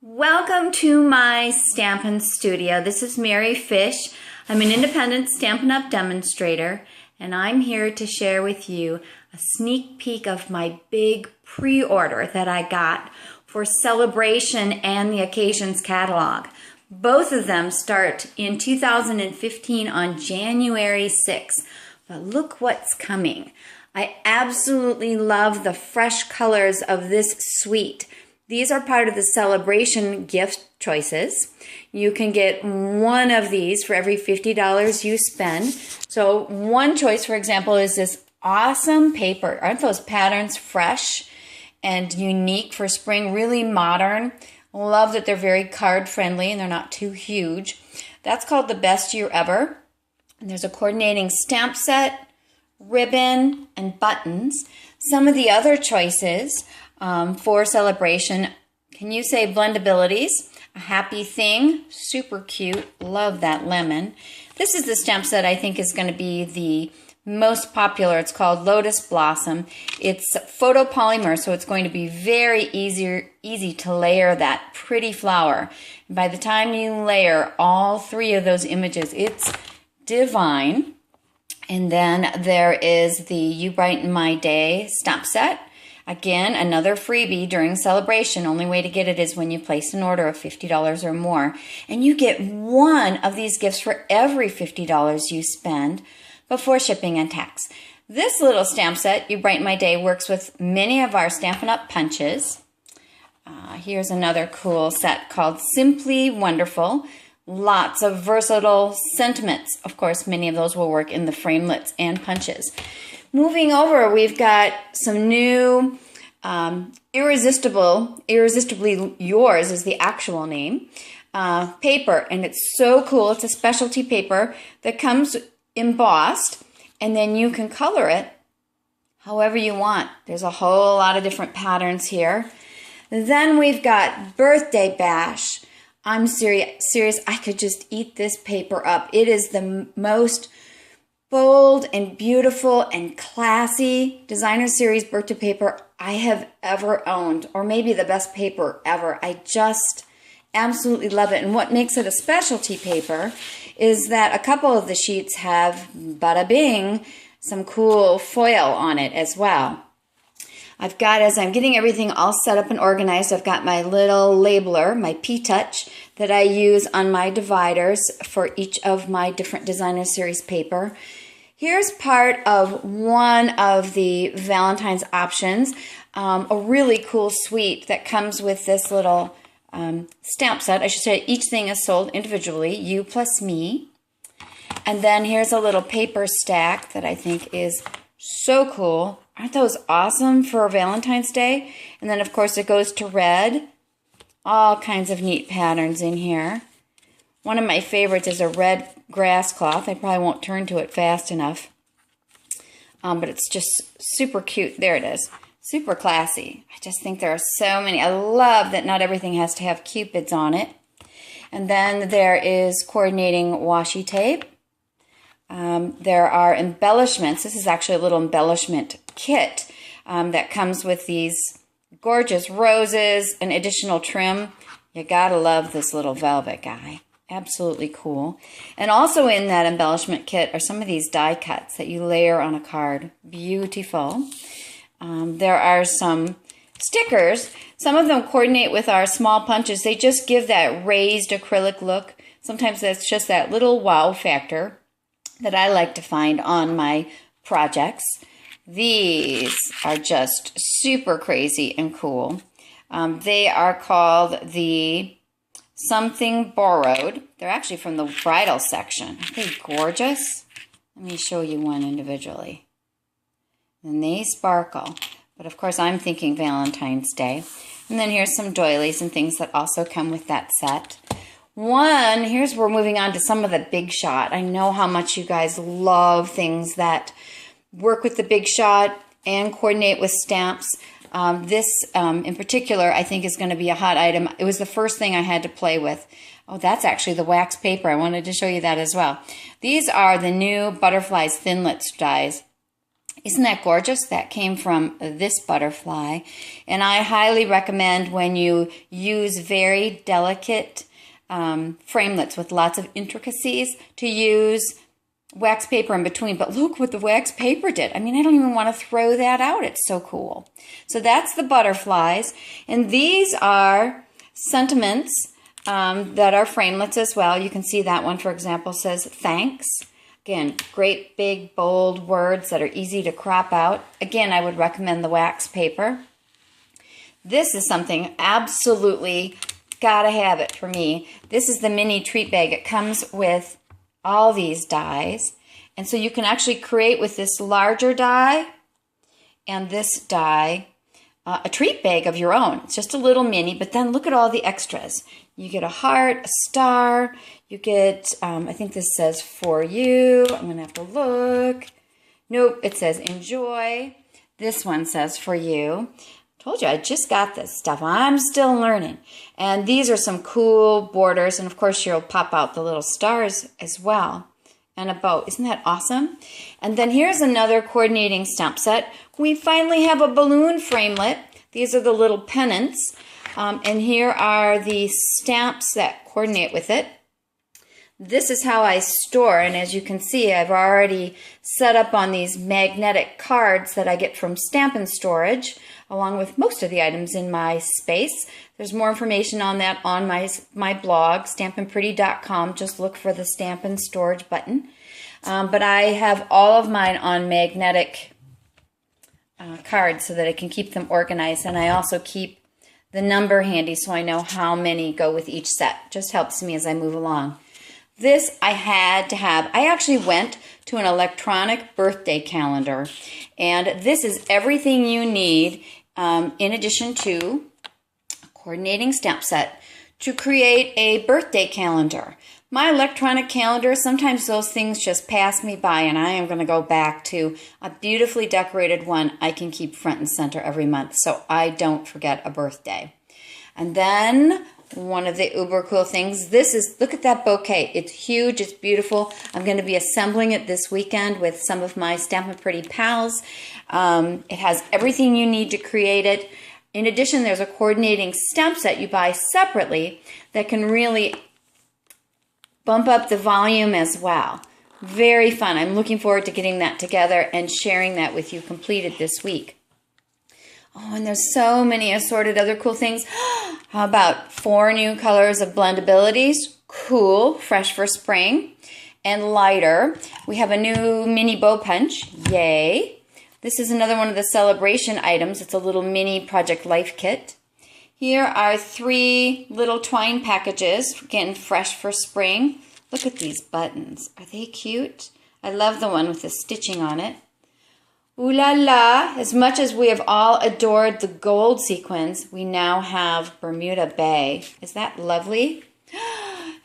Welcome to my Stampin' studio. This is Mary Fish. I'm an independent Stampin' Up! Demonstrator, and I'm here to share with you a sneak peek of my big pre-order that I got for Sale-A-Bration and the Occasions catalog. Both of them start in 2015 on January 6th. But look what's coming. I absolutely love the fresh colors of this suite. These are part of the Sale-A-Bration gift choices. You can get one of these for every $50 you spend. So one choice, for example, is this awesome paper. Aren't those patterns fresh and unique for spring? Really modern. Love that they're very card friendly and they're not too huge. That's called the Best Year Ever. And there's a coordinating stamp set, ribbon, and buttons. Some of the other choices for Sale-A-Bration, can you say blendabilities? A happy thing, super cute, love that lemon. This is the stamp set I think is going to be the most popular. It's called Lotus Blossom. It's photopolymer, so it's going to be very easy to layer that pretty flower. And by the time you layer all three of those images, it's divine. And then there is the You Brighten My Day stamp set. Again, another freebie during Sale-A-Bration. Only way to get it is when you place an order of $50 or more. And you get one of these gifts for every $50 you spend before shipping and tax. This little stamp set, You Brighten My Day, works with many of our Stampin' Up! Punches. Here's another cool set called Simply Wonderful. Lots of versatile sentiments. Of course, many of those will work in the framelits and punches. Moving over, we've got some new Irresistibly Yours is the actual name, paper. And it's so cool. It's a specialty paper that comes embossed, and then you can color it however you want. There's a whole lot of different patterns here. Then we've got Birthday Bash. I'm serious. I could just eat this paper up. It is the most bold and beautiful and classy designer series birthday paper I have ever owned, or maybe the best paper ever. I just absolutely love it. And what makes it a specialty paper is that a couple of the sheets have, bada bing, some cool foil on it as well. I've got, as I'm getting everything all set up and organized, I've got my little labeler, my P-Touch, that I use on my dividers for each of my different designer series paper. Here's part of one of the Valentine's options, a really cool suite that comes with this little stamp set. I should say each thing is sold individually, you plus me. And then here's a little paper stack that I think is so cool. Aren't those awesome for Valentine's Day? And then, of course, it goes to red. All kinds of neat patterns in here. One of my favorites is a red grass cloth. I probably won't turn to it fast enough. But it's just super cute. There it is. Super classy. I just think there are so many. I love that not everything has to have cupids on it. And then there is coordinating washi tape. There are embellishments. This is actually a little embellishment kit that comes with these gorgeous roses and additional trim. You gotta love this little velvet guy. Absolutely cool. And also in that embellishment kit are some of these die cuts that you layer on a card. Beautiful. There are some stickers. Some of them coordinate with our small punches. They just give that raised acrylic look. Sometimes that's just that little wow factor that I like to find on my projects. These are just super crazy and cool. They are called the Something Borrowed. They're actually from the bridal section. Aren't they gorgeous? Let me show you one individually. And they sparkle. But of course I'm thinking Valentine's Day. And then here's some doilies and things that also come with that set. Here's where we're moving on to some of the Big Shot. I know how much you guys love things that work with the Big Shot and coordinate with stamps. This in particular I think is going to be a hot item. It was the first thing I had to play with. Oh, that's actually the wax paper. I wanted to show you that as well. These are the new Butterflies Thinlits dies. Isn't that gorgeous? That came from this butterfly. And I highly recommend when you use very delicate framelits with lots of intricacies to use wax paper in between. But look what the wax paper did. I mean, I don't even want to throw that out. It's so cool. So that's the butterflies. And these are sentiments that are framelits as well. You can see that one, for example, says thanks. Again, great big bold words that are easy to crop out. Again, I would recommend the wax paper. This is something absolutely gotta have it for me. This is the mini treat bag. It comes with all these dies. And so you can actually create with this larger die and this die a treat bag of your own. It's just a little mini, but then look at all the extras. You get a heart, a star, you get, I think this says for you. I'm gonna have to look. Nope, it says enjoy. This one says for you. Told you, I just got this stuff. I'm still learning. And these are some cool borders, and of course you'll pop out the little stars as well. And a bow. Isn't that awesome? And then here's another coordinating stamp set. We finally have a balloon framelit. These are the little pennants. And here are the stamps that coordinate with it. This is how I store, and as you can see, I've already set up on these magnetic cards that I get from Stampin' Storage, along with most of the items in my space. There's more information on that on my blog, stampinpretty.com. Just look for the Stampin' Storage button. But I have all of mine on magnetic cards so that I can keep them organized, and I also keep the number handy so I know how many go with each set. Just helps me as I move along. This I had to have. I actually went to an electronic birthday calendar, and this is everything you need in addition to a coordinating stamp set to create a birthday calendar. My electronic calendar, sometimes those things just pass me by, and I am going to go back to a beautifully decorated one I can keep front and center every month so I don't forget a birthday. And then one of the uber cool things, this is, look at that bouquet. It's huge, it's beautiful. I'm going to be assembling it this weekend with some of my Stampin' Pretty pals. It has everything you need to create it. In addition, there's a coordinating stamp set you buy separately that can really bump up the volume as well. Very fun. I'm looking forward to getting that together and sharing that with you completed this week. Oh, and there's so many assorted other cool things. How about 4 new colors of blendabilities? Cool, fresh for spring. And lighter. We have a new mini bow punch. Yay. This is another one of the celebration items. It's a little mini Project Life kit. Here are 3 little twine packages, again, fresh for spring. Look at these buttons. Are they cute? I love the one with the stitching on it. Ooh la la! As much as we have all adored the gold sequins, we now have Bermuda Bay. Is that lovely?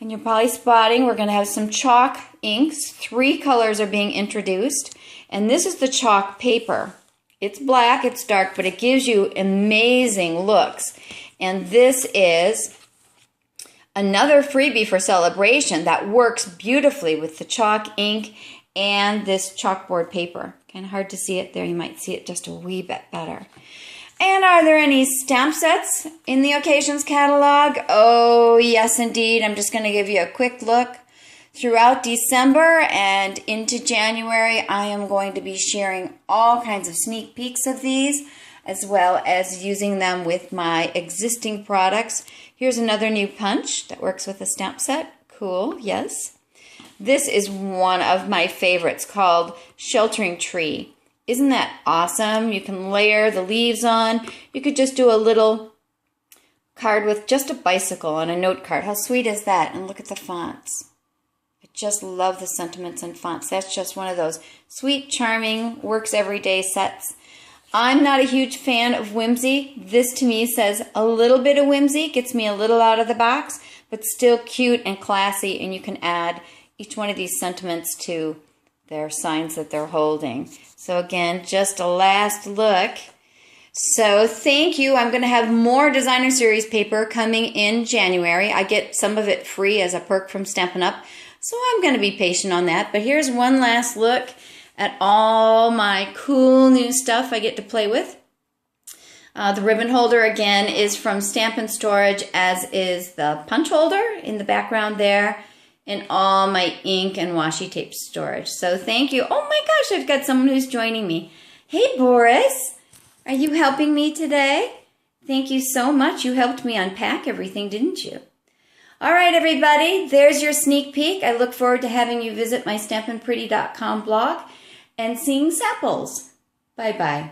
And you're probably spotting we're going to have some chalk inks. 3 colors are being introduced. And this is the chalk paper. It's black, it's dark, but it gives you amazing looks. And this is another freebie for celebration that works beautifully with the chalk ink and this chalkboard paper. Kind of hard to see it there. You might see it just a wee bit better. And are there any stamp sets in the Occasions catalog? Oh, yes, indeed. I'm just going to give you a quick look. Throughout December and into January, I am going to be sharing all kinds of sneak peeks of these, as well as using them with my existing products. Here's another new punch that works with a stamp set. Cool, yes. This is one of my favorites called Sheltering Tree. Isn't that awesome? You can layer the leaves on. You could just do a little card with just a bicycle on a note card. How sweet is that? And look at the fonts. I just love the sentiments and fonts. That's just one of those sweet, charming, works everyday sets. I'm not a huge fan of whimsy. This to me says a little bit of whimsy, gets me a little out of the box, but still cute and classy, and you can add each one of these sentiments to their signs that they're holding. So again, just a last look. So thank you. I'm going to have more Designer Series paper coming in January. I get some of it free as a perk from Stampin' Up! So I'm going to be patient on that. But here's one last look at all my cool new stuff I get to play with. The ribbon holder, again, is from Stampin' Storage, as is the punch holder in the background there, and all my ink and washi tape storage. So thank you. Oh my gosh, I've got someone who's joining me. Hey, Boris, are you helping me today? Thank you so much. You helped me unpack everything, didn't you? All right, everybody, there's your sneak peek. I look forward to having you visit my stampinpretty.com blog and seeing samples. Bye-bye.